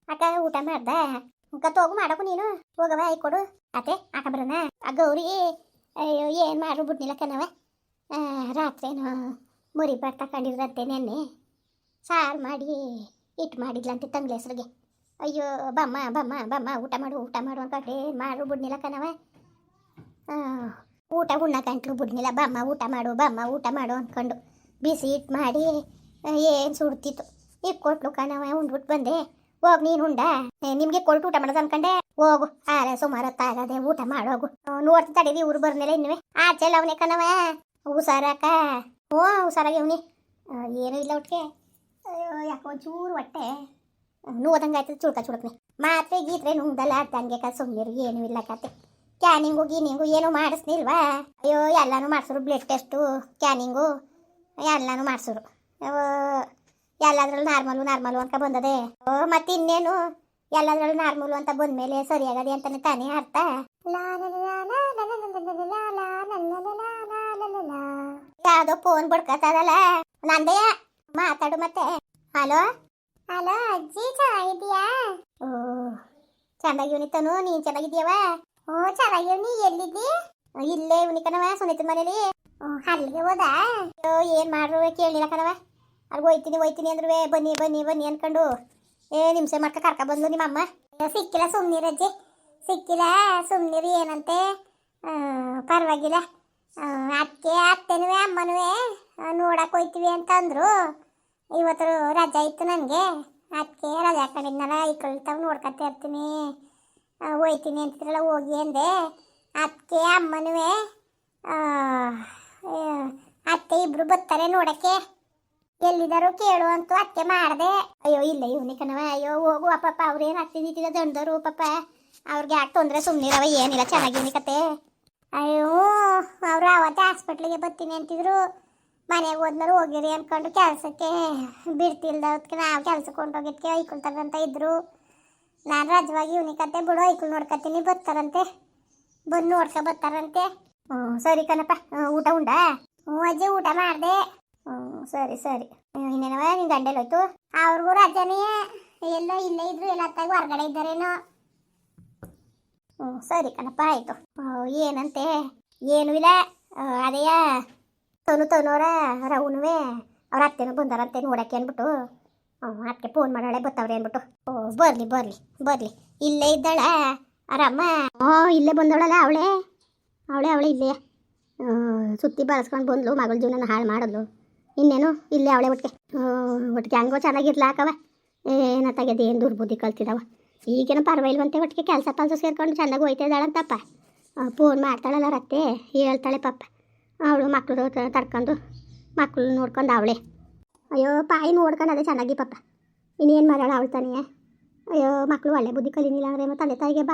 ಅಕ್ಕ ಊಟ ಮಾಡ್ದ ತಗು ಮಾಡಕು ನೀನು ಹೋಗವ ಐ ಕೊಡು ಅತ್ತೆ ಆಕ ಬರೋಣ ಆ ಗೌರಿ ಅಯ್ಯೋ ಏನು ಮಾಡು ಬಿಡ್ನಿಲ್ಲ ಕಣವ ರಾತ್ರೇನು ಮುರಿ ಬಾಟ್ ತಗೊಂಡಿದ್ರಂತೆ ನೆನ್ನೆ ಸಾರು ಮಾಡಿ ಇಟ್ಟು ಮಾಡಿದ್ಲಂತೆ ತಂಗ್ಳ ಹೆಸ್ರಿಗೆ ಅಯ್ಯೋ ಬಮ್ಮ ಬಮ್ಮ ಬಮ್ಮ ಊಟ ಮಾಡು ಅನ್ಕೊಂಡೆ ಮಾಡು ಬಿಡ್ನಿಲ್ಲ ಕಣವ ಊಟ ಉಣ್ಣಕಂಟ್ಲು ಬಿಡ್ನಿಲ್ಲ ಬಮ್ಮ ಊಟ ಮಾಡು ಅಂದ್ಕೊಂಡು ಬಿಸಿ ಇಟ್ಟು ಮಾಡಿ ಏನು ಸುಡ್ತಿತ್ತು ಈಗ ಕೊಟ್ಲು ಕಣವ ಉಂಡ್ಬಿಟ್ಟು ಬಂದೆ ಹೋಗ್ ನೀನು ಉಂಡ ನಿಮ್ಗೆ ಕೊಟ್ಟು ಊಟ ಮಾಡೋದು ಅನ್ಕಂಡೆ ಹೋಗು ಸುಮಾರು ಹೊತ್ತಾಗದೆ ಊಟ ಮಾಡೋಗು ನೋಡ್ತಿ ತಡೀವಿ ಊರು ಬರ್ನೆಲ್ಲ ಇನ್ನುವೆ ಆಚೆಲ್ಲ ಅವನೇ ಕಣವ ಹುಷಾರಾಕ ಹುಷಾರಾಗಿ ಅವನಿ ಏನೂ ಇಲ್ಲ ಒಟ್ಟಿಗೆ ಯಾಕೋ ಚೂರು ಹೊಟ್ಟೆ ನೋದಂಗಾಯ್ತದೆ ಚುಳ್ಕನಿ ಮಾತ್ರೆ ಗೀತ್ರೆ ನುಂಗ್ದಲ್ಲ ತಂಗೆ ಸುಮ್ಮನಿರು ಏನೂ ಇಲ್ಲ ಕತೆ ಕ್ಯಾನಿಂಗು ಗೀನಿಂಗು ಏನೂ ಮಾಡಿಸ್ನಿಲ್ವಾ ಅಯ್ಯೋ ಎಲ್ಲನೂ ಮಾಡಿಸ್ರು ಬ್ಲಡ್ ಟೆಸ್ಟು ಕ್ಯಾನಿಂಗು ಎಲ್ಲನೂ ಮಾಡಿಸ್ರು ಎಲ್ಲದ್ರಲ್ಲೂ ನಾರ್ಮಲು ಅಂತ ಬಂದದೆ ಮತ್ತೆ ಇನ್ನೇನು ಎಲ್ಲದ್ರಲ್ಲೂ ನಾರ್ಮಲು ಅಂತ ಬಂದ್ಮೇಲೆ ಸರಿಯಾಗದೆ ಅಂತಾನೆ ತಾನೇ ಅರ್ಥ ಯಾವ್ದೋ ಫೋನ್ ಬಡ್ಕತ್ತದಲ್ಲ ನಂದೇ ಮಾತಾಡು ಮತ್ತೆ ಹಲೋ ಅಜ್ಜಿ ಚೆನ್ನಾಗಿದ್ಯಾ ಓ ಚೆನ್ನಾಗಿವ್ನಿತನು ನೀನ್ ಚೆನ್ನಾಗಿದ್ಯವ ಚೆನ್ನಾಗಿವ್ನಿ ಎಲ್ಲಿದ್ದಿ ಇಲ್ಲೇ ಇವನಿಕನವ ಸುನೀತ ಮನೇಲಿ ಅಲ್ಲಿಗೆ ಹೋದ ಏನ್ ಮಾಡ್ರು ಕೇಳಿಲ್ಲ ಕಣವ ಅಲ್ಲಿ ಹೋಯ್ತೀನಿ ಅಂದ್ರು ಬನ್ನಿ ಅನ್ಕೊಂಡು ನಿಮ್ಸೆ ಮಾಡ್ಕ ಕರ್ಕ ಬಂದ್ಲು ನಿಮ್ಮಮ್ಮ ಸಿಕ್ಕಿಲ್ಲ ಸುಮ್ನಿರಜ್ಜಿ ಸುಮ್ನಿರಿ ಏನಂತೆ ಪರವಾಗಿಲ್ಲ ಅತ್ತೆನೂ ಅಮ್ಮನೂ ನೋಡಕ್ ಹೋಯ್ತೀವಿ ಅಂತ ಅಂದ್ರು ಇವತ್ತು ರಜಾ ಇತ್ತು ನನಗೆ ಅದಕ್ಕೆ ರಜಾ ಹಾಕೊಂಡಿದ್ನಲ್ಲ ಇಟ್ಕೊಳ್ತಾವ್ ನೋಡ್ಕೊತ ಇರ್ತೀನಿ ಹೋಯ್ತೀನಿ ಅಂತಿದ್ರಲ್ಲ ಹೋಗಿ ಅಂದೆ ಅದಕ್ಕೆ ಅಮ್ಮನೂ ಅತ್ತೆ ಇಬ್ರು ಬರ್ತಾರೆ ನೋಡಕ್ಕೆ ಎಲ್ಲಿದ್ದಾರು ಕೇಳು ಅಂತೂ ಅತ್ತೆ ಮಾಡ್ದೆ ಅಯ್ಯೋ ಇಲ್ಲ ಇವನಿ ಕಣವ ಅಯ್ಯೋ ಹೋಗು ಪಾಪ ಅವ್ರೇನು ಹತ್ತಿದ ದಂಡರು ಪಾಪ ಅವ್ರಿಗೆ ಯಾಕೆ ತೊಂದರೆ ಸುಮ್ಮನಿರವ ಏನಿಲ್ಲ ಚೆನ್ನಾಗಿವ್ನಿ ಕತೆ ಅಯ್ಯೋ ಅವರು ಅವತ್ತೇ ಹಾಸ್ಪಿಟ್ಲಿಗೆ ಬರ್ತೀನಿ ಅಂತಿದ್ರು ಮನೆಗೆ ಹೋದ್ಮೇಲೆ ಹೋಗಿರಿ ಅನ್ಕೊಂಡು ಕೆಲಸಕ್ಕೆ ಬಿಡ್ತಿಲ್ದಕ್ಕೆ ನಾವು ಕೆಲ್ಸಕ್ಕೆ ಹೊಂಟೋಗಿದ್ಕೆ ಐಕೊಳ್ತಾರಂತ ಇದ್ರು ನಾನು ರಜವಾಗಿ ಇವನಿ ಕತೆ ಬಿಡು ಐಕುಲ್ ನೋಡ್ಕೊತೀನಿ ಬರ್ತಾರಂತೆ ಬಂದು ನೋಡ್ಕೊ ಬರ್ತಾರಂತೆ ಸರಿ ಕಣಪ್ಪ ಊಟ ಉಂಡ ಅಜ್ಜಿ ಊಟ ಮಾಡಿದೆ ಸರಿ ಇನ್ನೇನವ ನಿನ್ ಗಂಡಲ್ಲಿ ಹೋಯ್ತು ಅವ್ರಿಗೂ ರಜಾನೇ ಎಲ್ಲ ಇಲ್ಲೇ ಇದ್ರು ಎಲ್ಲ ಹೊತ್ತಾಗಿ ಹೊರಗಡೆ ಇದ್ದಾರೇನೋ ಸರಿ ಕಣಪ್ಪ ಆಯ್ತು ಏನಂತೆ ಏನೂ ಇಲ್ಲ ಅದೇಯ ತನುವರ ರವನುವೆ ಅವ್ರ ಅತ್ತೆನೂ ಬಂದಾರಂತೆ ನೋಡಕ್ಕೆ ಅಂದ್ಬಿಟ್ಟು ಅದಕ್ಕೆ ಫೋನ್ ಮಾಡಾಳೆ ಬತ್ತವ್ರೆ ಅಂದ್ಬಿಟ್ಟು ಬರ್ಲಿ ಇಲ್ಲೇ ಇದ್ದಾಳ ಆರಮ್ಮ ಇಲ್ಲೇ ಬಂದವಳಲ್ಲ ಅವಳೆ ಇಲ್ಲೇ ಸುತ್ತಿ ಬಳಸ್ಕೊಂಡು ಬಂದ್ಲು ಮಗಳ ಜೀವನ ಹಾಳು ಮಾಡಿದ್ಲು ಇನ್ನೇನು ಇಲ್ಲೇ ಅವಳೆ ಒಟ್ಟಿಗೆ ಹಂಗೋ ಚೆನ್ನಾಗಿರ್ಲಾಕವ ಏನ ತೆಗೆದು ಏನು ದುರ್ಬುದ್ಧಿ ಕಲ್ತಿದವ ಈಗೇನೋ ಪರವಾಗಿಲ್ವಂತೆ ಒಟ್ಟಿಗೆ ಕೆಲಸ ಸೇರ್ಕೊಂಡು ಚೆನ್ನಾಗಿ ಹೋಯ್ತಿದ್ದಾಳಂತಪ್ಪ ಫೋನ್ ಮಾಡ್ತಾಳಲ್ಲ ರತ್ತೆ ಹೇಳ್ತಾಳೆ ಪಾಪ ಅವಳು ಮಕ್ಕಳು ತಡ್ಕೊಂಡು ಮಕ್ಕಳು ನೋಡ್ಕೊಂಡು ಅವಳೆ ಅಯ್ಯೋ ಪಾಯಿ ನೋಡ್ಕೊಂಡು ಅದೇ ಚೆನ್ನಾಗಿ ಪಾಪ ಇನ್ನೇನು ಮಾಡೋಣ ಅವಳು ತಾನೇ ಅಯ್ಯೋ ಮಕ್ಕಳು ಒಳ್ಳೆ ಬುದ್ಧಿ ಕಲಿನಿಲ್ಲ ಅಂದರೆ ಮತ್ತು ತಂದೆ ತಾಯಿಗೆ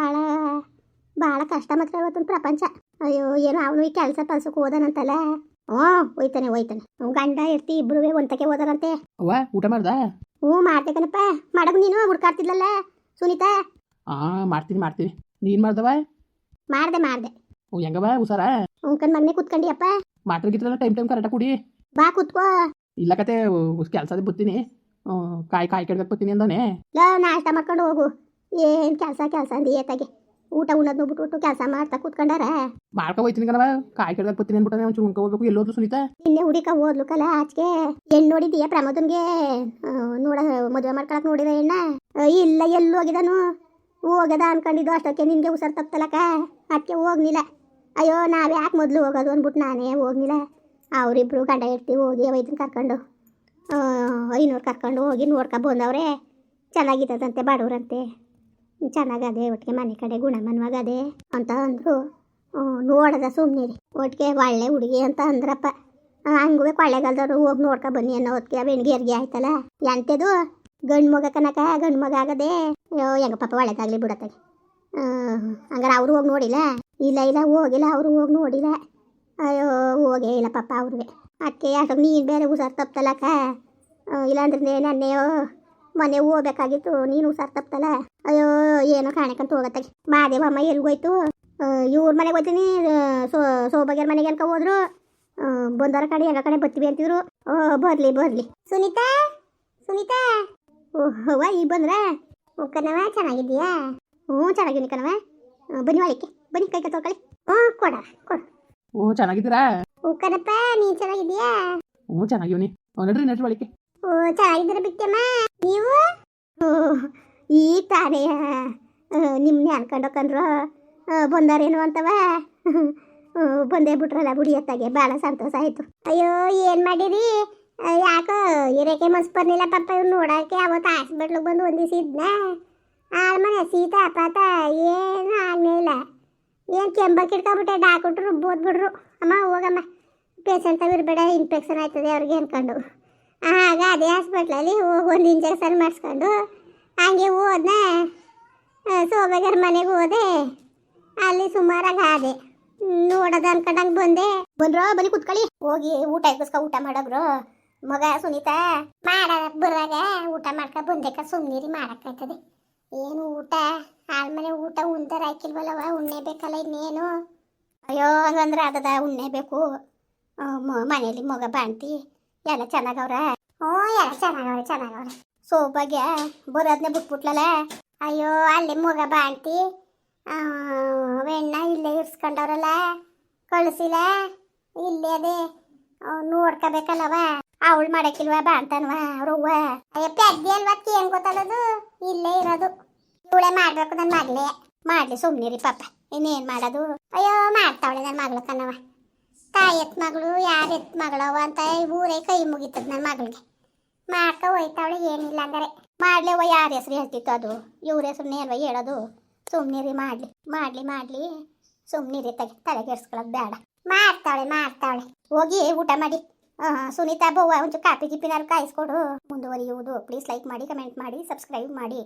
ಭಾಳ ಕಷ್ಟ ಮಾತ್ರ ಇವತ್ತೊಂದು ಪ್ರಪಂಚ ಅಯ್ಯೋ ಏನೋ ಅವನು ಈ ಕೆಲಸಕ್ಕೆ ಹೋದನಂತಲ್ಲ ಹೋಯ್ತಾನೆ ಗಂಡ ಇರ್ತಿ ಇಬ್ರು ಒಂತಕ್ಕೆ ಹೋದಾರಂತೆ ಊಟ ಮಾಡ್ದ ಮಾಡ್ದೆ ಕಣಪ್ಪ ಮಾಡಕ್ ನೀನು ಹುಡ್ಕಾಡ್ತಿದ್ಲಲ್ಲ ಸುನೀತಾ ಮಾಡ್ತೀನಿ ನೀನ್ ಮಾಡ್ದವ ಮಾಡ್ದೆ ಹೆಂಗವ ಹುಷಾರ ಕಣ್ ಮಗನೆ ಕುತ್ಕೊಂಡಿಯಪ್ಪ ಮಾತ್ರ ಗಿತ್ರ ಟೈಮ್ ಕರೆಕ್ಟಾಗಿ ಕುಡಿ ಬಾ ಕುತ್ಕೋ ಇಲ್ಲ ಕತೆ ಕೆಲಸದ ಬರ್ತೀನಿ ಕಾಯಿ ಕೆಡ್ಬೇಕು ಬರ್ತೀನಿ ಅಂದವನೇ ನಾಷ್ಟ ಮಾಡ್ಕೊಂಡು ಹೋಗು ಏನ್ ಕೆಲಸ ಅಂದಿ ಏತಾಗೆ ಊಟ ಉಣ್ಣೋದು ಬಿಟ್ಬಿಟ್ಟು ಕೆಲಸ ಮಾಡ್ತಾ ಕುತ್ಕೊಂಡಾರ ಮಾಡ್ಕೊ ಹೋಯ್ತೀನಿ ಕಣವ ಕಾಯಿ ಕೆಡ್ಬೇಕು ಬರ್ತೀನಿ ಅಂದ್ಬಿಟ್ಟು ಒಂಚೂರು ಉಣ್ಕೊ ಹೋಗ್ಬೇಕು ಎಲ್ಲೋದ್ರು ಸುನೀತಾ ನಿನ್ನೆ ಹುಡುಕ ಓದ್ಲು ಕಲ ಆಚೆಗೆ ಹೆಣ್ಣು ನೋಡಿದೀಯ ಪ್ರಮೋದನ್ಗೆ ನೋಡ ಮದುವೆ ಮಾಡ್ಕೊಳಕ್ ನೋಡಿದ ಹೆಣ್ಣ ಇಲ್ಲ ಎಲ್ಲೂ ಹೋಗಿದಾನು ಹೋಗದ ಅನ್ಕೊಂಡಿದ್ದು ಅಷ್ಟಕ್ಕೆ ನಿನ್ಗೆ ಹುಷಾರ್ ತಪ್ಪಲಕ್ಕ ಅದಕ್ಕೆ ಹೋಗ್ಲಿಲ್ಲ ಅಯ್ಯೋ ನಾವ್ ಯಾಕೆ ಮೊದಲು ಹೋಗೋದು ಅಂದ್ಬಿಟ್ಟು ನಾನೇ ಹೋಗ್ಲಿಲ್ಲ ಅವರಿಬ್ರು ಗಂಡ ಇರ್ತೀವಿ ಹೋಗಿ ವೈದ್ಯನ ಕರ್ಕೊಂಡು 500 ಕರ್ಕೊಂಡು ಹೋಗಿ ನೋಡ್ಕೊ ಬಂದವ್ರೆ ಚೆನ್ನಾಗಿತ್ತದಂತೆ ಬಡವ್ರಂತೆ ಚೆನ್ನಾಗದೆ ಒಟ್ಟಿಗೆ ಮನೆ ಕಡೆ ಗುಣಮನ್ವಾಗದೆ ಅಂತ ಅಂದರು ನೋಡದ ಸುಮ್ಮನಿರಿ ಒಟ್ಟಿಗೆ ಒಳ್ಳೆ ಹುಡುಗಿ ಅಂತ ಅಂದ್ರಪ್ಪ ಹಂಗೂ ಕೊಳ್ಳೆಗಾಲದವ್ರು ಹೋಗಿ ನೋಡ್ಕೊ ಬನ್ನಿ ಅನ್ನೋ ಹೊತ್ತಿಗೆ ಬೆಣ್ಗೆರ್ಗೆ ಆಯ್ತಲ್ಲ ಎಂಥದ್ದು ಗಂಡು ಮಗ ಕನಕ ಗಂಡು ಮಗ ಆಗದೆ ಅಯ್ಯೋ ಹೆಂಗ ಪಾಪ ಒಳ್ಳೇದಾಗಲಿ ಬಿಡತ್ತಾಗೆ ಹಂಗಾರೆ ಅವರು ಹೋಗಿ ನೋಡಿಲ್ಲ ಇಲ್ಲ ಹೋಗಿಲ್ಲ ಅವರು ಹೋಗಿ ನೋಡಿಲ್ಲ ಅಯ್ಯೋ ಹೋಗೇ ಇಲ್ಲ ಪಾಪ ಅವ್ರಿಗೆ ಅದಕ್ಕೆ ಯಾಕೆ ನೀನು ಬೇರೆ ಹುಷಾರು ತಪ್ಪಲಕ್ಕ ಇಲ್ಲಾಂದ್ರೆ ನನ್ನೆಯೋ ಮನೆ ಹೋಗ್ಬೇಕಾಗಿತ್ತು ನೀನು ಹುಷಾರು ತಪ್ಪಲ್ಲ ಅಯ್ಯೋ ಏನೋ ಕಾಣಕಂತ ಹೋಗತ್ತಾಗೆ ಮಾದೇವಮ್ಮ ಎಲ್ಗೋಯ್ತು ಇವ್ರ ಮನೆಗೆ ಹೋಗ್ತೀನಿ ಸೋಬಗ್ಯರ ಮನೆಗೆ ಅನ್ಕೊ ಹೋದ್ರು ಬಂದವರ ಕಡೆ ಹೆಂಗ ಕಡೆ ಬರ್ತೀವಿ ಅಂತಿದ್ರು ಬರ್ಲಿ ಸುನೀತಾ ಓಹ್ ಈಗ ಬಂದ್ರ ಕಣವ ಚೆನ್ನಾಗಿದ್ದೀಯಾ? ಹ್ಞೂ ಚೆನ್ನಾಗಿದ್ದೀನಿ ಕಣವ. ಬನ್ನಿ ಒಳಕ್ಕೆ ಬನ್ನಿ, ಕೈ ತೊಳ್ಕೊಳ್ಳಿ. ಹ್ಞೂ ಕೊಡ ಕೊಡು. ಓ ಚೆನ್ನಾಗಿದ್ದೀರಾ? ಹ್ಞೂ ಕಣಪ್ಪ, ನೀನು ಚೆನ್ನಾಗಿದ್ದೀಯಾ? ಹ್ಞೂ ಚೆನ್ನಾಗಿವ್ನಿ. ನಡ್ರಿ ನಡ್ರಿ ಒಳಕ್ಕೆ. ಓ ಚೆನ್ನಾಗಿದ್ದೀರ ಬಿಟ್ಟಮ್ಮ. ನೀವು? ಓ ಈ ತಾನೇ ನಿಮ್ಮನ್ನೇ ಅನ್ಕೊಂಡೋಕಂಡ್ರು ಬಂದಾರೇನು ಅಂತವ. ಬಂದೇ ಬಿಟ್ರಲ್ಲ ಬುಡಿ ಎತ್ತಾಗೆ, ಭಾಳ ಸಂತೋಷ ಆಯಿತು. ಅಯ್ಯೋ ಏನು ಮಾಡಿರಿ? ಯಾಕೋ ಇರೋಕೆ ಮನ್ಸು ಬರ್ಲಿಲ್ಲ ಪಾಪ. ಇವ್ನು ನೋಡೋಕೆ ಅವತ್ತು ಹಾಸ್ಪಿಟ್ಲಿಗೆ ಬಂದು ಒಂದಿಸಿದ್ನ ಮನೆ ಶೀತ ಪಾತ ಏನು ಆಗಲೇ ಇಲ್ಲ. ಏನು ಕೆಂಬಕ್ಕೆ ಇಟ್ಕೊಬಿಟ್ಟೆ, ಡಾಕ್ಟ್ರು ಬೋದ್ಬಿಡ್ರು. ಅಮ್ಮ ಹೋಗಮ್ಮ, ಪೇಷಂಟ್ ಇರಬೇಡ, ಇನ್ಫೆಕ್ಷನ್ ಆಯ್ತದೆ ಅವ್ರಿಗೆ ಅನ್ಕೊಂಡು. ಆಗ ಅದೇ ಹಾಸ್ಪಿಟ್ಲಲ್ಲಿ ಹೋಗಿ ಒಂದು ಇಂಜೆಕ್ಷನ್ ಮಾಡಿಸ್ಕೊಂಡು ಹಂಗೆ ಹೋದ್ನ. ಸೋಬಗರ ಮನೆಗೆ ಹೋದೆ, ಅಲ್ಲಿ ಸುಮಾರಾಗಿ ಆದೆ. ನೋಡೋದು ಅನ್ಕೊಂಡಂಗೆ ಬಂದ್ರೋ ಬನ್ನಿ ಕುತ್ಕೊಳ್ಳಿ. ಹೋಗಿ ಊಟ ಊಟ ಮಾಡೋಬ್ರು. ಮಗ ಸುನೀತಾ ಮಾಡಕ್ ಬರಾಗ ಊಟ ಮಾಡ್ಕೊ ಬಂದೇಕ ಸುಮ್ಮನಿರಿ, ಮಾಡಕ್ಕಾಯ್ತದೆ ಏನು ಊಟ? ಆಳ್ಮನೆ ಊಟ ಉಂದರ ಹಾಕಿಲ್ವಲ್ಲವ, ಉಣ್ಣೆ ಬೇಕಲ್ಲ ಇನ್ನೇನು. ಅಯ್ಯೋ ಹಂಗಂದ್ರೆ ಅದದ ಉಣ್ಣೆ ಬೇಕು. ಮನೇಲಿ ಮಗ ಬಾಣ್ತಿ ಎಲ್ಲ ಚೆನ್ನಾಗವ್ರ? ಹ್ಞೂ ಎಲ್ಲ ಚೆನ್ನಾಗವ್ರೆ. ಸೌಭಾಗ್ಯ ಬರೋದನ್ನೇ ಬಿಟ್ಬಿಟ್ಲಲ್ಲ. ಅಯ್ಯೋ ಅಲ್ಲಿ ಮಗ ಬಾಣ್ತಿ ವೆಣ್ಣ ಇಲ್ಲೇ ಇರ್ಸ್ಕೊಂಡವ್ರಲ್ಲ, ಕಳಿಸಿಲ್ಲ. ಇಲ್ಲೇ ಅದೇ ನೋಡ್ಕೋಬೇಕಲ್ಲವ. ಅವಳು ಮಾಡಕ್ಕಿಲ್ವ ಬಾಣ್ತನ್ವ ಅವ್ರವ್ವ? ಅಯ್ಯೋ ಪೆದ್ದಿ ಅಲ್ವಾ, ಏನು ಗೊತ್ತಲ್ಲದು, ಇಲ್ಲೇ ಇರೋದು. ಇವಳೇ ಮಾಡ್ಬೇಕು ನನ್ನ ಮಗಳೇ. ಮಾಡ್ಲಿ ಸುಮ್ಮನಿರಿ ಪಾಪ, ಇನ್ನೇನು ಮಾಡೋದು. ಅಯ್ಯೋ ಮಾಡ್ತಾವಳೆ ನನ್ನ ಮಗಳು ಕಣವ. ತಾಯಿ ಎತ್ ಮಗಳು ಯಾರು ಎತ್ ಮಗಳವ ಅಂತ ಊರೇ ಕೈ ಮುಗಿತದ ನನ್ನ ಮಗಳಿಗೆ. ಮಾಡ್ಕೊ ಹೋಯ್ತಾವಳೆ, ಏನಿಲ್ಲ ಅಂದರೆ ಮಾಡ್ಲಿವ. ಯಾರ ಹೆಸ್ರು ಹೇಳ್ತಿತ್ತು ಅದು? ಇವ್ರ ಹೆಸ್ರನ್ನೇ ಅಲ್ವ ಹೇಳೋದು. ಸುಮ್ಮನಿರಿ, ಮಾಡ್ಲಿ ಸುಮ್ಮನಿರಿ, ತಲೆ ಕೆಡ್ಸ್ಕೊಳ್ಳೋದು ಬೇಡ. ಮಾಡ್ತಾವಳೆ. ಹೋಗಿ ಊಟ ಮಾಡಿ. ಸುನೀತಾ ಬವ್ವ ಒಂಚೂರು ಕಾಪಿ ಗಿಪಿನಾರು ಕಾಯಿಸ್ಕೊಡು. ಮುಂದುವರಿಯುವುದು. ಪ್ಲೀಸ್ ಲೈಕ್ ಮಾಡಿ, ಕಮೆಂಟ್ ಮಾಡಿ, ಸಬ್ಸ್ಕ್ರೈಬ್ ಮಾಡಿ.